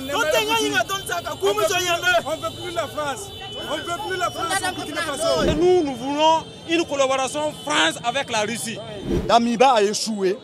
On ne veut plus la France. On ne veut plus la France au Burkina Faso. Nous voulons une collaboration France avec la Russie. Damiba a échoué.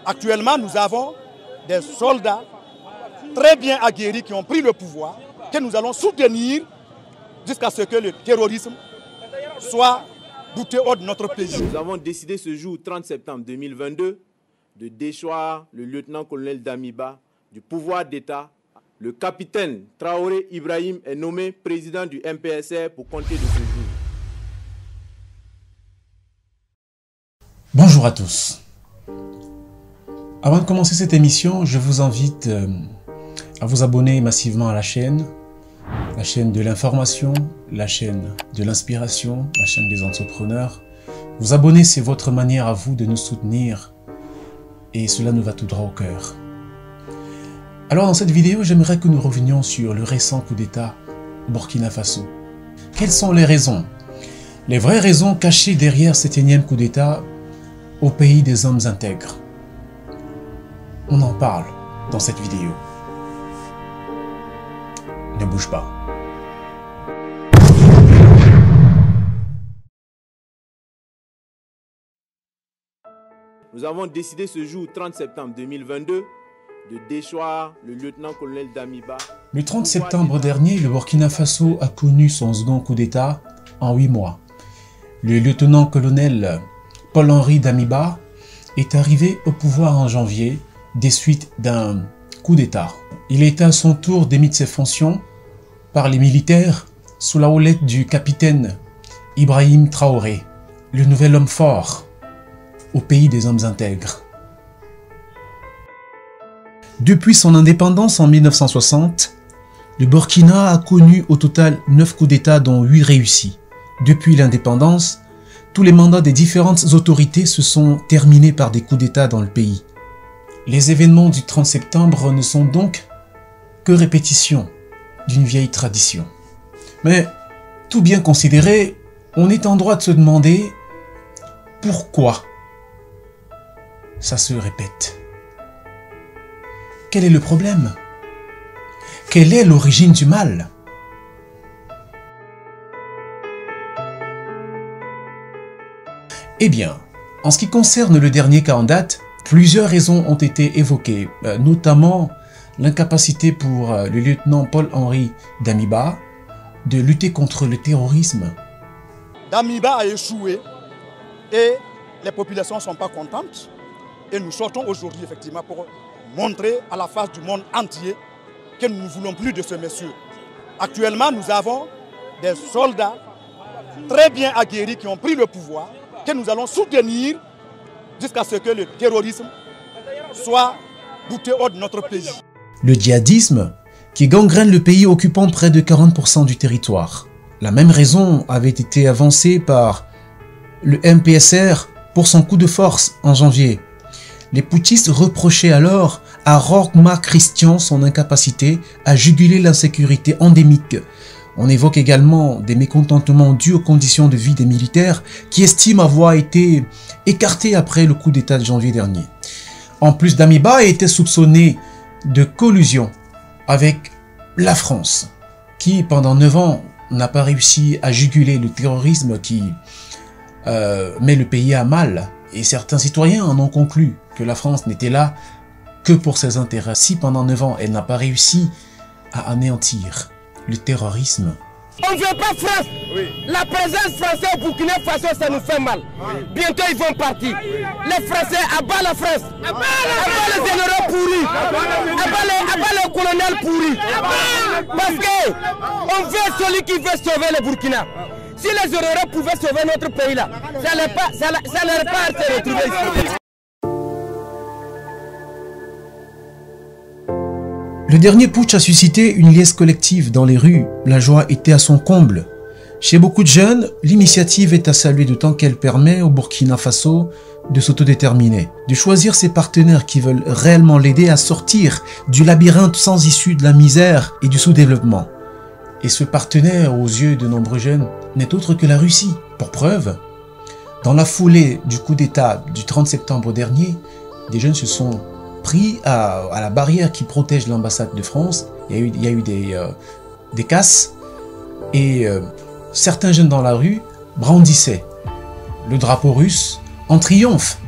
Actuellement, nous avons des soldats très bien aguerris qui ont pris le pouvoir, que nous allons soutenir jusqu'à ce que le terrorisme soit bouté hors de notre pays. Nous avons décidé ce jour 30 septembre 2022 de déchoir le lieutenant-colonel Damiba du pouvoir d'État. Le capitaine Traoré Ibrahim est nommé président du MPSR pour compter de ce jour. Bonjour à tous. Avant de commencer cette émission, je vous invite à vous abonner massivement à la chaîne de l'information, la chaîne de l'inspiration, la chaîne des entrepreneurs. Vous abonner, c'est votre manière à vous de nous soutenir et cela nous va tout droit au cœur. Alors dans cette vidéo, j'aimerais que nous revenions sur le récent coup d'État au Burkina Faso. Quelles sont les raisons? Les vraies raisons cachées derrière cet énième coup d'État au pays des hommes intègres. On en parle dans cette vidéo. Ne bouge pas. Nous avons décidé ce jour 30 septembre 2022 de déchoir le lieutenant-colonel Damiba. Le 30 septembre dernier, le Burkina Faso a connu son second coup d'État en 8 mois. Le lieutenant-colonel Paul-Henri Damiba est arrivé au pouvoir en janvier des suites d'un coup d'État. Il a été à son tour démis de ses fonctions par les militaires sous la houlette du capitaine Ibrahim Traoré, le nouvel homme fort au pays des hommes intègres. Depuis son indépendance en 1960, le Burkina a connu au total 9 coups d'État dont 8 réussis. Depuis l'indépendance, tous les mandats des différentes autorités se sont terminés par des coups d'État dans le pays. Les événements du 30 septembre ne sont donc que répétition d'une vieille tradition. Mais, tout bien considéré, on est en droit de se demander pourquoi ça se répète. Quel est le problème? Quelle est l'origine du mal? Eh bien, en ce qui concerne le dernier cas en date, plusieurs raisons ont été évoquées, notamment l'incapacité pour le lieutenant Paul-Henri Damiba de lutter contre le terrorisme. Damiba a échoué et les populations ne sont pas contentes. Et nous sortons aujourd'hui effectivement pour montrer à la face du monde entier que nous ne voulons plus de ce monsieur. Actuellement, nous avons des soldats très bien aguerris qui ont pris le pouvoir, que nous allons soutenir jusqu'à ce que le terrorisme soit bouté hors de notre pays. Le djihadisme qui gangrène le pays occupant près de 40% du territoire. La même raison avait été avancée par le MPSR pour son coup de force en janvier. Les putschistes reprochaient alors à Roch-Marc Christian son incapacité à juguler l'insécurité endémique. On évoque également des mécontentements dus aux conditions de vie des militaires qui estiment avoir été écartés après le coup d'État de janvier dernier. En plus, Damiba a été soupçonné de collusion avec la France, qui pendant 9 ans n'a pas réussi à juguler le terrorisme qui met le pays à mal. Et certains citoyens en ont conclu que la France n'était là que pour ses intérêts. Si pendant 9 ans, elle n'a pas réussi à anéantir le terrorisme. On ne veut pas France. Oui. La présence française au Burkina Faso, ça nous fait mal. Oui. Bientôt, ils vont partir. Oui. Les Français abattent la France. Abattent les généraux pourris. Abattent les colonels pourris. Parce qu'on veut celui qui veut sauver le Burkina. Si les Européens pouvaient sauver notre pays là, ça n'aurait pas à se retrouver ici. Le dernier putsch a suscité une liesse collective dans les rues. La joie était à son comble. Chez beaucoup de jeunes, l'initiative est à saluer d'autant qu'elle permet au Burkina Faso de s'autodéterminer, de choisir ses partenaires qui veulent réellement l'aider à sortir du labyrinthe sans issue de la misère et du sous-développement. Et ce partenaire, aux yeux de nombreux jeunes, n'est autre que la Russie. Pour preuve, dans la foulée du coup d'État du 30 septembre dernier, des jeunes se sont pris à la barrière qui protège l'ambassade de France. Il y a eu des casses et certains jeunes dans la rue brandissaient le drapeau russe en triomphe.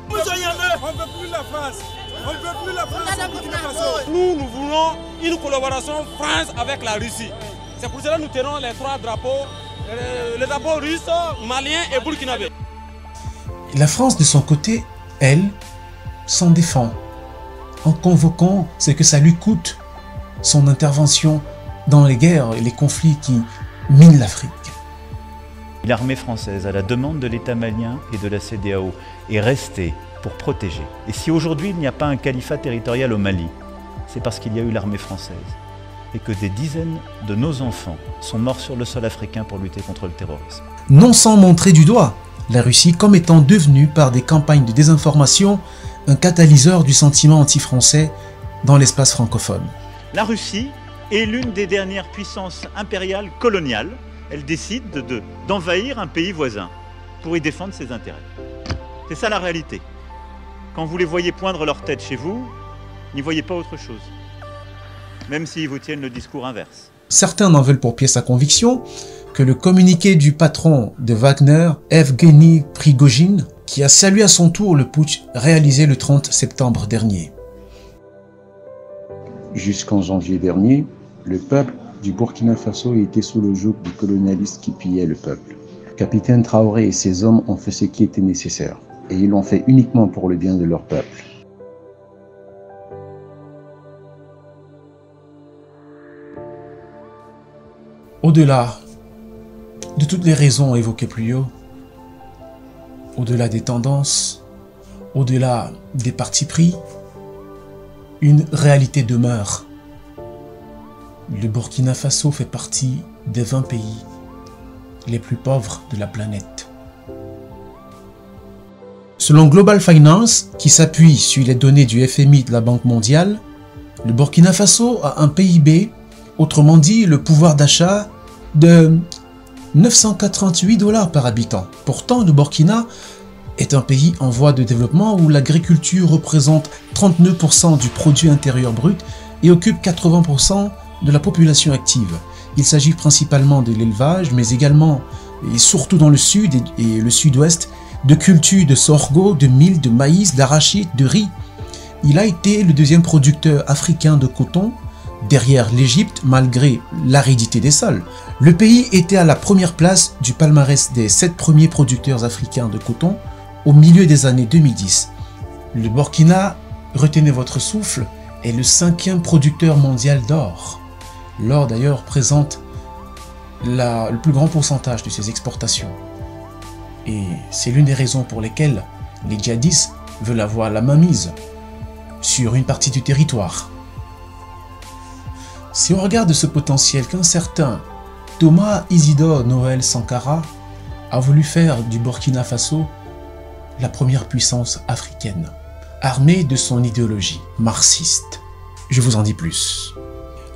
On ne veut plus la France. On ne veut plus la France au Burkina Faso. Nous voulons une collaboration France avec la Russie. C'est pour cela que nous tenons les trois drapeaux, le drapeau russe, malien et burkinabé. La France, de son côté, elle, s'en défend en convoquant ce que ça lui coûte, son intervention dans les guerres et les conflits qui minent l'Afrique. L'armée française, à la demande de l'État malien et de la CEDEAO, est restée pour protéger. Et si aujourd'hui il n'y a pas un califat territorial au Mali, c'est parce qu'il y a eu l'armée française et que des dizaines de nos enfants sont morts sur le sol africain pour lutter contre le terrorisme. Non sans montrer du doigt la Russie comme étant devenue par des campagnes de désinformation un catalyseur du sentiment anti-français dans l'espace francophone. La Russie est l'une des dernières puissances impériales coloniales. Elle décide d'envahir un pays voisin pour y défendre ses intérêts. C'est ça la réalité. Quand vous les voyez poindre leur tête chez vous, n'y voyez pas autre chose. Même s'ils vous tiennent le discours inverse. Certains n'en veulent pour pied sa conviction que le communiqué du patron de Wagner, Evgeny Prigojine, qui a salué à son tour le putsch réalisé le 30 septembre dernier. Jusqu'en janvier dernier, le peuple du Burkina Faso était sous le joug du colonialiste qui pillait le peuple. Le capitaine Traoré et ses hommes ont fait ce qui était nécessaire, et ils l'ont fait uniquement pour le bien de leur peuple. Au-delà de toutes les raisons évoquées plus haut, au-delà des tendances, au-delà des partis pris, une réalité demeure. Le Burkina Faso fait partie des 20 pays les plus pauvres de la planète. Selon Global Finance, qui s'appuie sur les données du FMI de la Banque mondiale, le Burkina Faso a un PIB, autrement dit le pouvoir d'achat, de 988 $ par habitant. Pourtant, le Burkina est un pays en voie de développement où l'agriculture représente 39% du produit intérieur brut et occupe 80% de la population active. Il s'agit principalement de l'élevage, mais également et surtout dans le sud et le sud-ouest, de cultures de sorgho, de mil, de maïs, d'arachide, de riz. Il a été le deuxième producteur africain de coton, derrière l'Égypte malgré l'aridité des sols. Le pays était à la première place du palmarès des 7 premiers producteurs africains de coton au milieu des années 2010. Le Burkina, retenez votre souffle, est le 5e producteur mondial d'or. L'or d'ailleurs présente le plus grand pourcentage de ses exportations. Et c'est l'une des raisons pour lesquelles les djihadistes veulent avoir la main mise sur une partie du territoire. Si on regarde ce potentiel qu'un certain Thomas Isidore Noël Sankara a voulu faire du Burkina Faso la première puissance africaine, armée de son idéologie marxiste. Je vous en dis plus.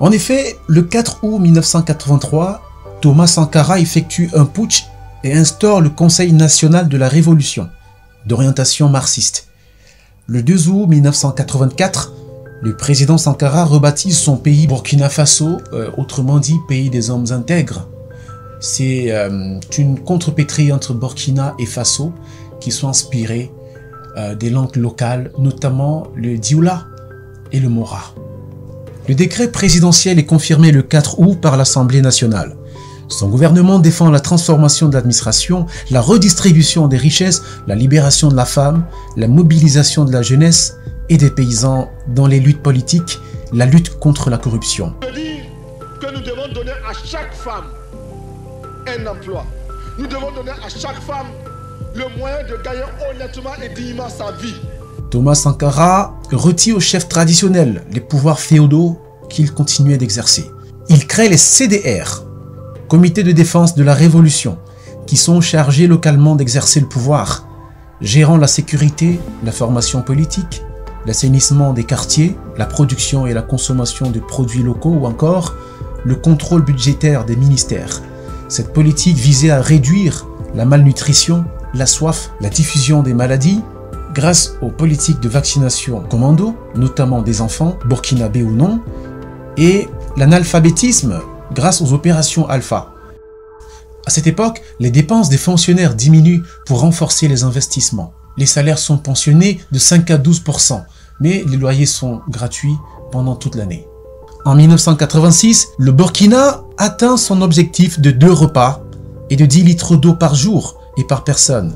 En effet, le 4 août 1983, Thomas Sankara effectue un putsch et instaure le Conseil national de la Révolution, d'orientation marxiste. Le 2 août 1984, le président Sankara rebaptise son pays Burkina Faso, autrement dit pays des hommes intègres. C'est une contrepétrie entre Burkina et Faso qui sont inspirées des langues locales, notamment le Dioula et le Mora. Le décret présidentiel est confirmé le 4 août par l'Assemblée nationale. Son gouvernement défend la transformation de l'administration, la redistribution des richesses, la libération de la femme, la mobilisation de la jeunesse et des paysans dans les luttes politiques, la lutte contre la corruption. Je veux dire que nous devons donner à chaque femme un emploi. Nous devons donner à chaque femme le moyen de gagner honnêtement et dignement sa vie. Thomas Sankara retire aux chefs traditionnels les pouvoirs féodaux qu'il continuait d'exercer. Il crée les CDR, Comités de défense de la Révolution, qui sont chargés localement d'exercer le pouvoir, gérant la sécurité, la formation politique, l'assainissement des quartiers, la production et la consommation de produits locaux ou encore le contrôle budgétaire des ministères. Cette politique visait à réduire la malnutrition, la soif, la diffusion des maladies, grâce aux politiques de vaccination commando, notamment des enfants, burkinabés ou non, et l'analphabétisme grâce aux opérations Alpha. À cette époque, les dépenses des fonctionnaires diminuent pour renforcer les investissements. Les salaires sont pensionnés de 5 à 12%, mais les loyers sont gratuits pendant toute l'année. En 1986, le Burkina atteint son objectif de 2 repas et de 10 litres d'eau par jour et par personne.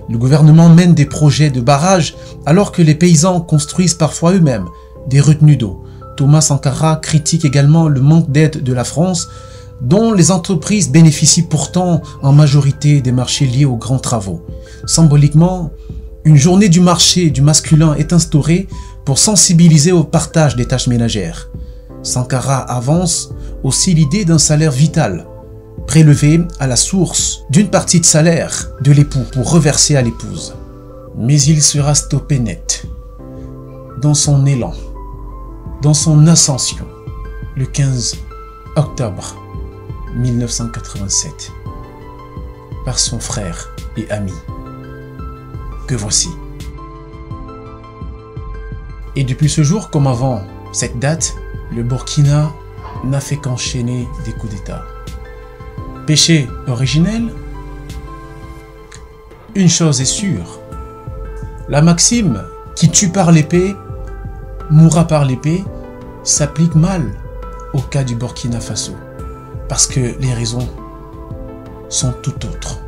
Le gouvernement mène des projets de barrages alors que les paysans construisent parfois eux-mêmes des retenues d'eau. Thomas Sankara critique également le manque d'aide de la France, dont les entreprises bénéficient pourtant en majorité des marchés liés aux grands travaux. Symboliquement, une journée du marché du masculin est instaurée pour sensibiliser au partage des tâches ménagères. Sankara avance aussi l'idée d'un salaire vital, prélevé à la source d'une partie de salaire de l'époux pour reverser à l'épouse. Mais il sera stoppé net, dans son élan, dans son ascension, le 15 octobre 1987, par son frère et ami, que voici. Et depuis ce jour, comme avant cette date, le Burkina n'a fait qu'enchaîner des coups d'État. Péché originel? Une chose est sûre, la maxime « qui tue par l'épée, mourra par l'épée » s'applique mal au cas du Burkina Faso, parce que les raisons sont tout autres.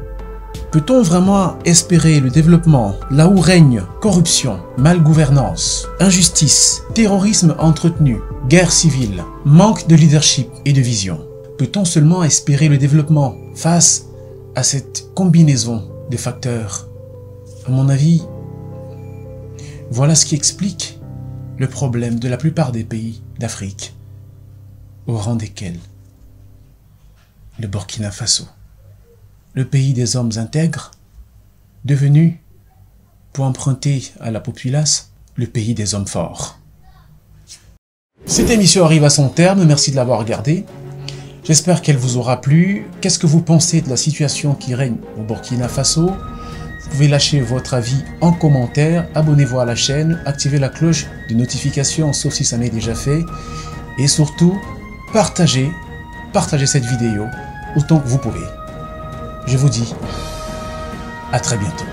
Peut-on vraiment espérer le développement là où règne corruption, malgouvernance, injustice, terrorisme entretenu, guerre civile, manque de leadership et de vision? Peut-on seulement espérer le développement face à cette combinaison de facteurs? À mon avis, voilà ce qui explique le problème de la plupart des pays d'Afrique, au rang desquels le Burkina Faso, le pays des hommes intègres, devenu, pour emprunter à la populace, le pays des hommes forts. Cette émission arrive à son terme, merci de l'avoir regardée. J'espère qu'elle vous aura plu. Qu'est-ce que vous pensez de la situation qui règne au Burkina Faso? Vous pouvez lâcher votre avis en commentaire, abonnez-vous à la chaîne, activez la cloche de notification sauf si ça n'est déjà fait. Et surtout, partagez cette vidéo autant que vous pouvez. Je vous dis à très bientôt.